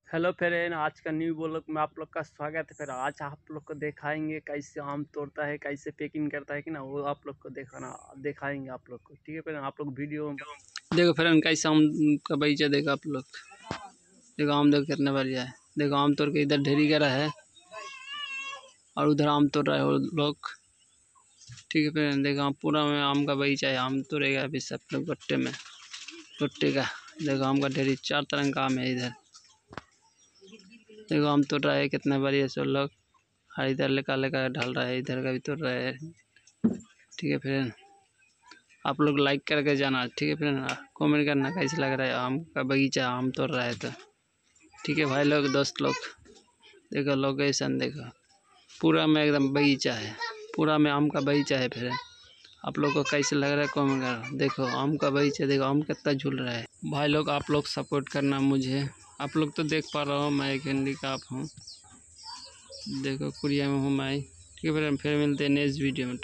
Hello friend, आज का new blog में आप लोग का स्वागत है। फिर आज आप लोग को दिखाएंगे कैसे आम तोड़ता है, कैसे पैकिंग करता है कि ना, वो आप लोग को दिखाएंगे आप लोग को। ठीक है फ्रेंड, आप लोग वीडियो देखो फ्रेंड, कैसे आम का बगीचा देखो आप लोग। देखो आम देखो कितना बढ़िया है। देखो आम तोड़ के इधर ढेरी करा है और उधर आम तोड़ रहा है वो लोग। ठीक है फ्रेंड, देखो पूरा में आम का बगीचा है। आम तोड़ेगा अभी सब लोग गुट्टे का। देखो आम का ढेरी 4 तरह का आम है इधर। देखो आम तोड़ रहा है कितना बढ़िया सब लोग। और इधर लेका ढाल रहा है, इधर का भी तोड़ रहा है। ठीक है फ्रेंड, आप लोग लाइक करके जाना। ठीक है फ्रेंड, कमेंट करना कैसे लग रहा है आम का बगीचा, आम तोड़ रहा है तो। ठीक है भाई लोग, दोस्त लोग, देखो लोकेशन देखो, पूरा में एकदम बगीचा है, पूरा में आम का बगीचा है। फ्रेंड आप लोग को कैसे लग रहा है कमेंट करना। देखो आम का बगीचा, देखो आम कितना झूल रहा है। भाई लोग आप लोग सपोर्ट करना मुझे। आप लोग तो देख पा रहा हूँ, मैं एक हैंडीकैप हूँ। देखो कुरिया में हूँ मैं। ठीक है फिर मिलते हैं नेक्स्ट वीडियो में।